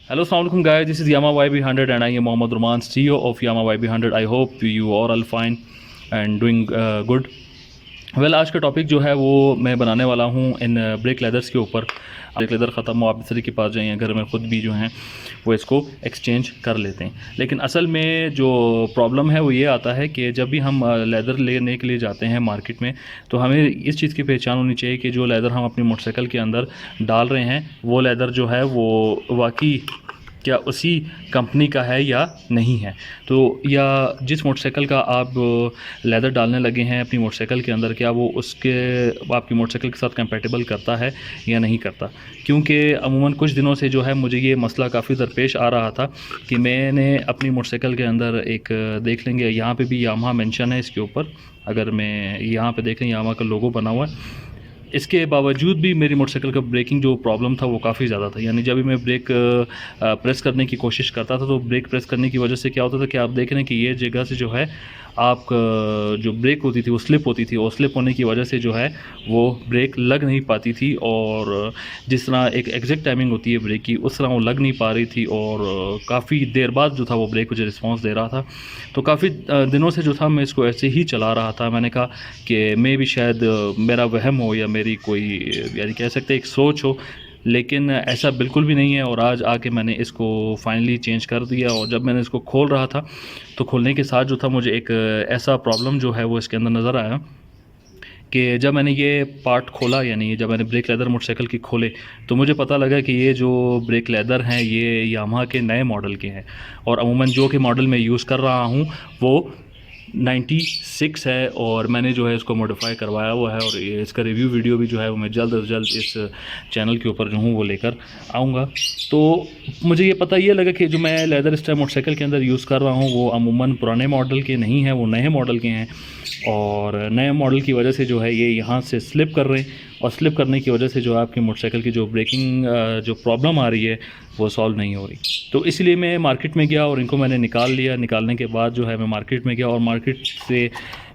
Hello, Assalamualaikum guys. This is Yamaha YB100 and I am Mohammad Ruman, CEO of Yamaha YB100. I hope you are all fine and doing good. Well आज का topic जो है वो मैं बनाने वाला हूँ इन ब्रेक लेदर्स के ऊपर। ब्रेक लेदर ख़त्म हो, आप मिस्त्री के पास जाइए, घर में ख़ुद भी जो हैं वो इसको एक्सचेंज कर लेते हैं। लेकिन असल में जो प्रॉब्लम है वो ये आता है कि जब भी हम लेदर लेने के लिए जाते हैं मार्केट में, तो हमें इस चीज़ की पहचान होनी चाहिए कि जो लेदर हम अपनी मोटरसाइकिल के अंदर डाल रहे हैं वो लेदर जो है वो वाकई क्या उसी कंपनी का है या नहीं है। तो या जिस मोटरसाइकिल का आप लेदर डालने लगे हैं अपनी मोटरसाइकिल के अंदर, क्या वो उसके आपकी मोटरसाइकिल के साथ कंपैटिबल करता है या नहीं करता। क्योंकि अमूमन कुछ दिनों से जो है मुझे ये मसला काफ़ी दरपेश आ रहा था कि मैंने अपनी मोटरसाइकिल के अंदर एक देख लेंगे, यहाँ पे भी यामाहा मेंशन है इसके ऊपर, अगर मैं यहाँ पे देखें यामाहा का लोगो बना हुआ है। इसके बावजूद भी मेरी मोटरसाइकिल का ब्रेकिंग जो प्रॉब्लम था वो काफ़ी ज़्यादा था। यानी जब भी मैं ब्रेक प्रेस करने की कोशिश करता था तो ब्रेक प्रेस करने की वजह से क्या होता था कि आप देख रहे हैं कि ये जगह से जो है आप जो ब्रेक होती थी वो स्लिप होती थी, और स्लिप होने की वजह से जो है वो ब्रेक लग नहीं पाती थी, और जिस तरह एक एग्जैक्ट टाइमिंग होती है ब्रेक की उस तरह वो लग नहीं पा रही थी, और काफ़ी देर बाद जो था वो ब्रेक मुझे रिस्पॉन्स दे रहा था। तो काफ़ी दिनों से जो था मैं इसको ऐसे ही चला रहा था। मैंने कहा कि मैं भी शायद मेरा वहम हो या मेरी कोई यानी कह सकते एक सोच हो, लेकिन ऐसा बिल्कुल भी नहीं है। और आज आके मैंने इसको फाइनली चेंज कर दिया, और जब मैंने इसको खोल रहा था तो खोलने के साथ जो था मुझे एक ऐसा प्रॉब्लम जो है वो इसके अंदर नज़र आया कि जब मैंने ये पार्ट खोला, यानी जब मैंने ब्रेक लेदर मोटरसाइकिल की खोले, तो मुझे पता लगा कि ये जो ब्रेक लेदर हैं ये यामाहा के नए मॉडल के हैं, और अमूमन जो कि मॉडल मैं यूज़ कर रहा हूँ वो 96 है, और मैंने जो है इसको मॉडिफाई करवाया हुआ है। और ये इसका रिव्यू वीडियो भी जो है वो मैं जल्द से जल्द इस चैनल के ऊपर जो हूँ वो लेकर आऊँगा। तो मुझे ये पता ये लगा कि जो मैं लेदर इस टाइम मोटरसाइकिल के अंदर यूज़ कर रहा हूँ वो अमूमन पुराने मॉडल के नहीं हैं, वो नए मॉडल के हैं, और नए मॉडल की वजह से जो है ये यहाँ से स्लिप कर रहे हैं, और स्लिप करने की वजह से जो आपकी मोटरसाइकिल की जो ब्रेकिंग जो प्रॉब्लम आ रही है वो सॉल्व नहीं हो रही। तो इसलिए मैं मार्केट में गया और इनको मैंने निकाल लिया। निकालने के बाद जो है मैं मार्केट में गया, और मार्केट से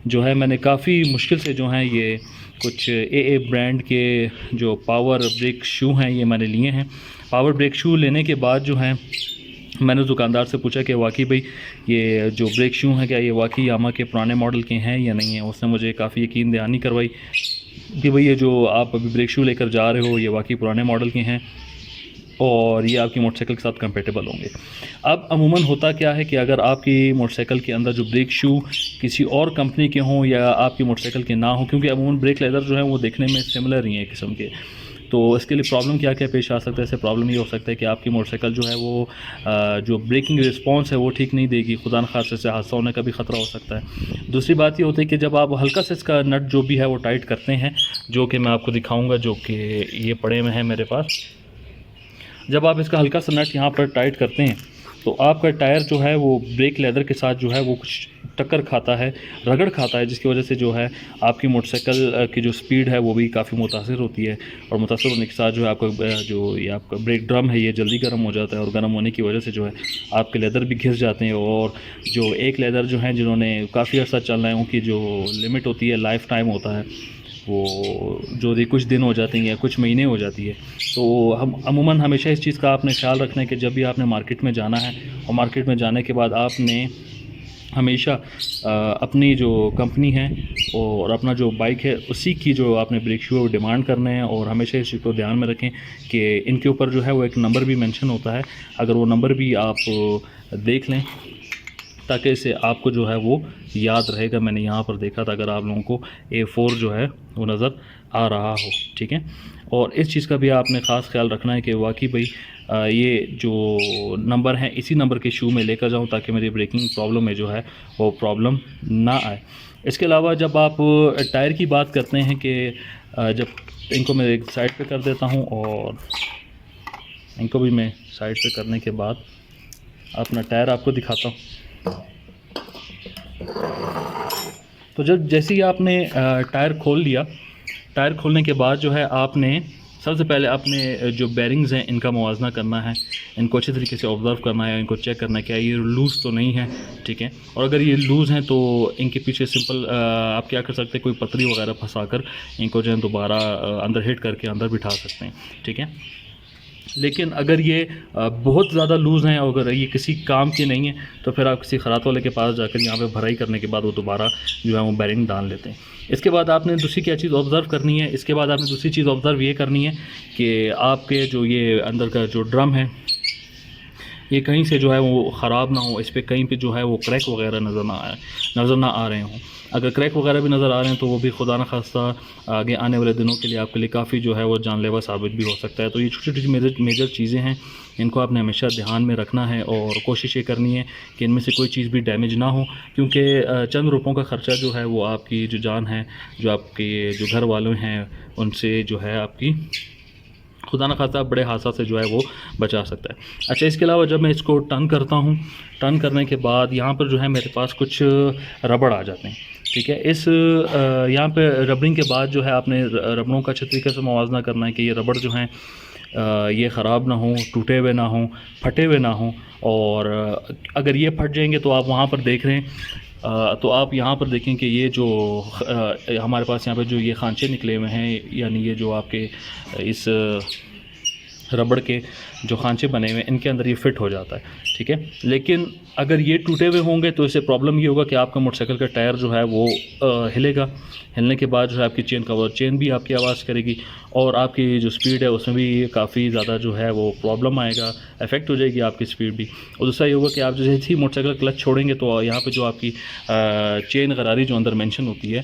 जो है मैंने काफ़ी मुश्किल से जो है ये कुछ ए ब्रांड के जो पावर ब्रेक शू हैं ये मैंने लिए हैं। पावर ब्रेक शू लेने के बाद जो है मैंने दुकानदार से पूछा कि वाकई भाई ये जो ब्रेक शू हैं क्या ये वाकई यामाहा के पुराने मॉडल के हैं या नहीं हैं। उसने मुझे काफ़ी यकीन दहानी करवाई कि भाई ये जो आप अभी ब्रेक शू लेकर जा रहे हो ये वाकई पुराने मॉडल के हैं, और ये आपकी मोटरसाइकिल के साथ कंपेटेबल होंगे। अब अमूमन होता क्या है कि अगर आपकी मोटरसाइकिल के अंदर जो ब्रेक शू किसी और कंपनी के हों या आपकी मोटरसाइकिल के ना हो, क्योंकि अमूमन ब्रेक लेदर जो है वो देखने में सिमिलर ही हैं किस्म के, तो इसके लिए प्रॉब्लम क्या क्या पेश आ सकता है। ऐसे प्रॉब्लम ये हो सकता है कि आपकी मोटरसाइकिल जो है वो जो ब्रेकिंग रिस्पॉन्स है वो ठीक नहीं देगी, खुदा न खास्ता से हादसा होने का भी ख़तरा हो सकता है। दूसरी बात ये होती है कि जब आप हल्का से इसका नट जो भी है वो टाइट करते हैं, जो कि मैं आपको दिखाऊँगा, जो कि ये पड़े हुए हैं मेरे पास। जब आप इसका हल्का सा नट यहाँ पर टाइट करते हैं तो आपका टायर जो है वो ब्रेक लेदर के साथ जो है वो कुछ टक्कर खाता है, रगड़ खाता है, जिसकी वजह से जो है आपकी मोटरसाइकिल की जो स्पीड है वो भी काफ़ी मुतासिर होती है, और मुतासिर होने के साथ जो है आपका जो ये आपका ब्रेक ड्रम है ये जल्दी गर्म हो जाता है, और गर्म होने की वजह से जो है आपके लेदर भी घिस जाते हैं। और जो एक लेदर जो है जिन्होंने काफ़ी अर्सा चल रहे हैं उनकी जो लिमिट होती है, लाइफ टाइम होता है, वो जो कुछ दिन हो जाते हैं या कुछ महीने हो जाती है। तो हम अमूमन हमेशा इस चीज़ का आपने ख्याल रखना है कि जब भी आपने मार्केट में जाना है, और मार्केट में जाने के बाद आपने हमेशा अपनी जो कंपनी है और अपना जो बाइक है उसी की जो आपने ब्रेक शू है वो डिमांड करने हैं, और हमेशा इस चीज़ को ध्यान में रखें कि इनके ऊपर जो है वो एक नंबर भी मेंशन होता है। अगर वो नंबर भी आप देख लें ताकि इससे आपको जो है वो याद रहेगा। मैंने यहाँ पर देखा था, अगर आप लोगों को A4 जो है वो नज़र आ रहा हो, ठीक है। और इस चीज़ का भी आपने ख़ास ख्याल रखना है कि वाकई भाई ये जो नंबर है इसी नंबर के शू में लेकर जाऊँ ताकि मेरी ब्रेकिंग प्रॉब्लम में जो है वो प्रॉब्लम ना आए। इसके अलावा जब आप टायर की बात करते हैं कि जब इनको मैं एक साइड पे कर देता हूँ, और इनको भी मैं साइड पे करने के बाद अपना टायर आपको दिखाता हूँ। तो जब जैसे ही आपने टायर खोल लिया, टायर खोलने के बाद जो है आपने सबसे पहले अपने जो बेरिंग्स हैं इनका मुवाजना करना है, इनको अच्छे तरीके से ऑब्ज़र्व करना है, इनको चेक करना है कि ये लूज़ तो नहीं है, ठीक है। और अगर ये लूज़ हैं तो इनके पीछे सिंपल आप क्या कर सकते हैं, कोई पतरी वगैरह फंसा कर इनको जो है दोबारा अंदर हिट करके अंदर बिठा सकते हैं, ठीक है। लेकिन अगर ये बहुत ज़्यादा लूज़ हैं और अगर ये किसी काम के नहीं है तो फिर आप किसी खरात वाले के पास जाकर यहाँ पे भराई करने के बाद वो दोबारा जो है वो बेरिंग डाल लेते हैं। इसके बाद आपने दूसरी क्या चीज़ ऑब्ज़र्व करनी है, इसके बाद आपने दूसरी चीज़ ऑब्ज़र्व ये करनी है कि आपके जो ये अंदर का जो ड्रम है ये कहीं से जो है वो ख़राब ना हो, इस पर कहीं पे जो है वो क्रैक वगैरह नज़र ना आ रहे हों। अगर क्रैक वगैरह भी नज़र आ रहे हैं तो वो भी खुदा न खास्ता आगे आने वाले दिनों के लिए आपके लिए काफ़ी जो है वो जानलेवा साबित भी हो सकता है। तो ये छोटी छोटी मेजर चीज़ें हैं, इनको आपने हमेशा ध्यान में रखना है और कोशिश ये करनी है कि इनमें से कोई चीज़ भी डैमेज ना हो, क्योंकि चंद रुपयों का ख़र्चा जो है वो आपकी जो जान है, जो आपके जो घर वालों हैं उनसे जो है आपकी खुदा न खास्ता बड़े हादसा से जो है वो बचा सकता है। अच्छा, इसके अलावा जब मैं इसको टर्न करता हूँ, टर्न करने के बाद यहाँ पर जो है मेरे पास कुछ रबड़ आ जाते हैं। ठीक है, इस यहाँ पे रबड़िंग के बाद जो है आपने रबड़ों का अच्छे तरीके से मुवाजना करना है कि ये रबड़ जो हैं ये ख़राब ना हों, टूटे हुए ना हों, फटे हुए ना हों। और अगर ये फट जाएंगे तो आप वहाँ पर देख रहे हैं तो आप यहाँ पर देखें कि ये जो हमारे पास यहाँ पर जो ये खांचे निकले हुए हैं, यानी ये जो आपके इस रबड़ के जो खांचे बने हुए हैं इनके अंदर ये फ़िट हो जाता है। ठीक है, लेकिन अगर ये टूटे हुए होंगे तो इससे प्रॉब्लम ये होगा कि आपका मोटरसाइकिल का टायर जो है वो हिलेगा। हिलने के बाद जो है आपकी चेन भी आपकी आवाज़ करेगी और आपकी जो स्पीड है उसमें भी काफ़ी ज़्यादा जो है वो प्रॉब्लम आएगा, इफ़ेक्ट हो जाएगी आपकी स्पीड भी। और दूसरा ये होगा कि आप जैसे ही मोटरसाइकिल क्लच छोड़ेंगे तो यहाँ पे जो आपकी चेन गरारी जो अंदर मेंशन होती है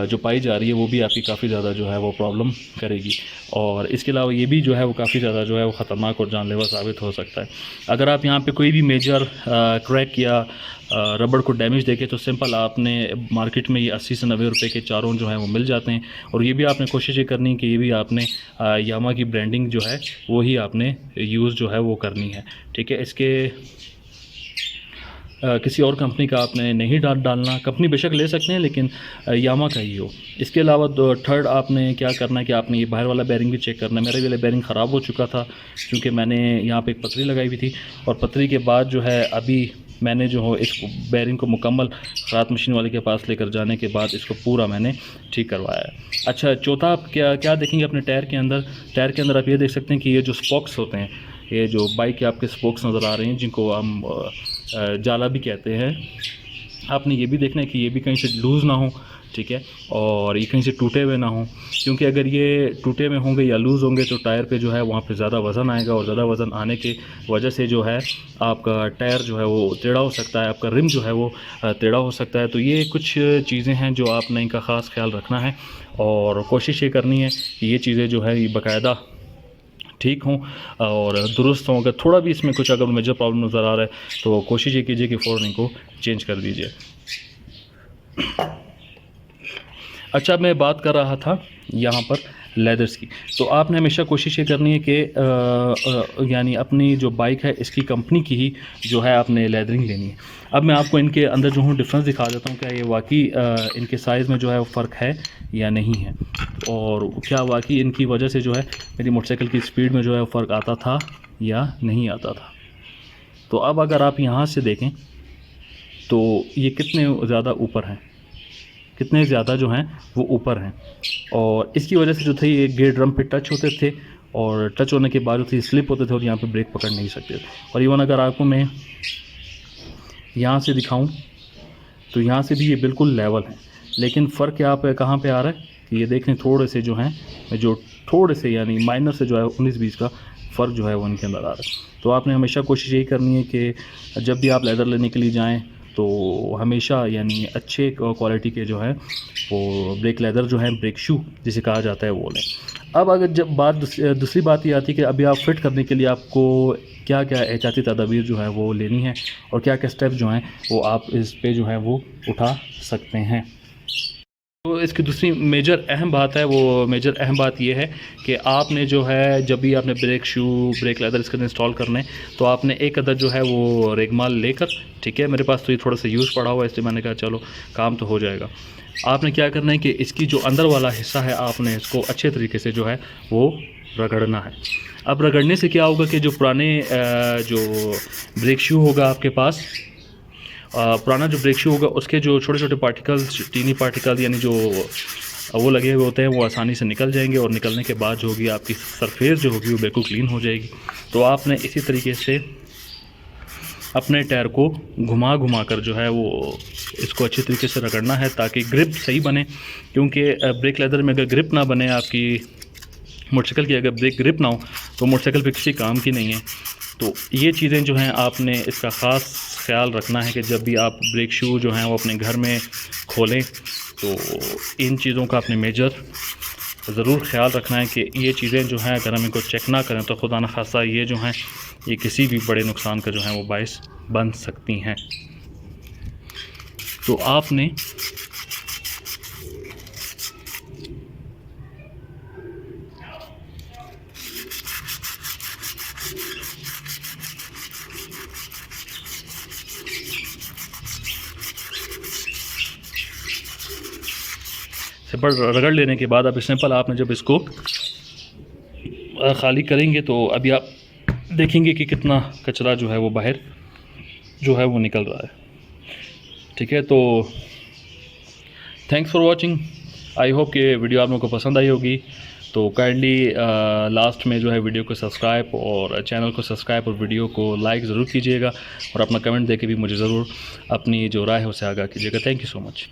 जो पाई जा रही है वो भी आपकी काफ़ी ज़्यादा जो है वो प्रॉब्लम करेगी। और इसके अलावा ये भी जो है वो काफ़ी ज़्यादा जो है वो ख़तरनाक और जानलेवा साबित हो सकता है। अगर आप यहाँ पे कोई भी मेजर क्रैक या रबड़ को डैमेज देखे तो सिंपल आपने मार्केट में ये 80 से 90 रुपए के चारों जो हैं वो मिल जाते हैं। और ये भी आपने कोशिश ये करनी है कि ये भी आपने यामा की ब्रांडिंग जो है वो ही आपने यूज़ जो है वो करनी है। ठीक है, इसके किसी और कंपनी का आपने नहीं डालना। कंपनी बेशक ले सकते हैं लेकिन यामा का ही हो। इसके अलावा थर्ड आपने क्या करना है कि आपने ये बाहर वाला बेरिंग भी चेक करना है। मेरा वाला बेरिंग ख़राब हो चुका था क्योंकि मैंने यहाँ पे एक पतरी लगाई हुई थी और पतरी के बाद जो है अभी मैंने जो हो इस बेरिंग को मुकम्मल खरात मशीन वाले के पास लेकर जाने के बाद इसको पूरा मैंने ठीक करवाया है। अच्छा, चौथा आप क्या देखेंगे अपने टायर के अंदर आप ये देख सकते हैं कि ये जो स्पोक्स होते हैं, ये जो बाइक के आपके स्पोक्स नज़र आ रहे हैं जिनको हम जाला भी कहते हैं, आपने ये भी देखना है कि ये भी कहीं से लूज़ ना हो। ठीक है, और ये कहीं से टूटे हुए ना हो, क्योंकि अगर ये टूटे हुए होंगे या लूज़ होंगे तो टायर पे जो है वहाँ पे ज़्यादा वज़न आएगा और ज़्यादा वज़न आने की वजह से जो है आपका टायर जो है वो टेढ़ा हो सकता है, आपका रिम जो है वो टेढ़ा हो सकता है। तो ये कुछ चीज़ें हैं जो आपने इनका ख़ास ख्याल रखना है और कोशिश ये करनी है कि ये चीज़ें जो है ये बाकायदा ठीक हों और दुरुस्त हों। अगर थोड़ा भी इसमें कुछ अगर मेजर प्रॉब्लम नज़र आ रहा है तो कोशिश ये कीजिए कि फ़ौरन इनको चेंज कर दीजिए। अच्छा, मैं बात कर रहा था यहाँ पर लेदर्स की, तो आपने हमेशा कोशिश ये करनी है कि यानी अपनी जो बाइक है इसकी कंपनी की ही जो है आपने लेदरिंग लेनी है। अब मैं आपको इनके अंदर जो हूँ डिफरेंस दिखा देता हूँ, क्या ये वाकई इनके साइज़ में जो है वो फ़र्क है या नहीं है, और क्या वाकई इनकी वजह से जो है मेरी मोटरसाइकिल की स्पीड में जो है फ़र्क आता था या नहीं आता था। तो अब अगर आप यहाँ से देखें तो ये कितने ज़्यादा ऊपर हैं, कितने ज़्यादा जो हैं वो ऊपर हैं, और इसकी वजह से जो थे ये गेयर ड्रम पे टच होते थे और टच होने के बाद जो थे स्लिप होते थे और यहाँ पे ब्रेक पकड़ नहीं सकते थे। और इवन अगर आपको मैं यहाँ से दिखाऊं तो यहाँ से भी ये बिल्कुल लेवल है, लेकिन फ़र्क यहाँ पे कहाँ पे आ रहा है कि ये देखें थोड़े से जो हैं जो थोड़े से यानी माइनर से जो है 19-20 का फ़र्क जो है वो उनके अंदर आ रहा है। तो आपने हमेशा कोशिश यही करनी है कि जब भी आप लेदर लेने के लिए जाएँ तो हमेशा यानी अच्छे क्वालिटी के जो है वो ब्रेक लेदर जो है, ब्रेक शू जिसे कहा जाता है, वो लें। अब अगर जब दूसरी बात ये आती है कि अभी आप फिट करने के लिए आपको क्या क्या एहतियाती तदाबीर जो है वो लेनी है और क्या क्या स्टेप जो हैं वो आप इस पे जो है वो उठा सकते हैं। तो इसकी दूसरी मेजर अहम बात है, वो मेजर अहम बात ये है कि आपने जो है जब भी आपने ब्रेक शू, ब्रेक लेदर इसके अंदर इंस्टॉल करने तो आपने एक अदद जो है वो रेगमाल लेकर, ठीक है, मेरे पास तो ये थोड़ा सा यूज़ पड़ा हुआ है इसलिए मैंने कहा चलो काम तो हो जाएगा। आपने क्या करना है कि इसकी जो अंदर वाला हिस्सा है आपने इसको अच्छे तरीके से जो है वो रगड़ना है। अब रगड़ने से क्या होगा कि जो पुराने जो ब्रेक शू होगा आपके पास, पुराना जो ब्रेक शू होगा उसके जो छोटे छोटे पार्टिकल्स, टीनी पार्टिकल यानी जो वो लगे हुए होते हैं वो आसानी से निकल जाएंगे, और निकलने के बाद जो होगी आपकी सरफेस जो होगी वो बिल्कुल क्लीन हो जाएगी। तो आपने इसी तरीके से अपने टायर को घुमा घुमा कर जो है वो इसको अच्छी तरीके से रगड़ना है ताकि ग्रिप सही बने, क्योंकि ब्रेक लेदर में अगर ग्रिप ना बने, आपकी मोटरसाइकिल की अगर ब्रेक ग्रिप ना हो तो मोटरसाइकिल पे किसी काम की नहीं है। तो ये चीज़ें जो हैं आपने इसका ख़ास ख्याल रखना है कि जब भी आप ब्रेक शू जो हैं वो अपने घर में खोलें तो इन चीज़ों का आपने मेजर ज़रूर ख्याल रखना है कि ये चीज़ें जो हैं अगर हम इनको चेक ना करें तो खुदा न खासा ये जो हैं ये किसी भी बड़े नुकसान का जो है वो बायस बन सकती हैं। तो आपने सिंपल रगड़ लेने के बाद अब सिंपल आपने जब इसको ख़ाली करेंगे तो अभी आप देखेंगे कि कितना कचरा जो है वो बाहर जो है वो निकल रहा है। ठीक है, तो thanks for watching. I hope कि वीडियो आप लोगों को पसंद आई होगी। तो काइंडली लास्ट में जो है वीडियो को सब्सक्राइब और चैनल को सब्सक्राइब और वीडियो को लाइक ज़रूर कीजिएगा, और अपना कमेंट देके भी मुझे ज़रूर अपनी जो राय है उसे आगाह कीजिएगा। Thank you so much.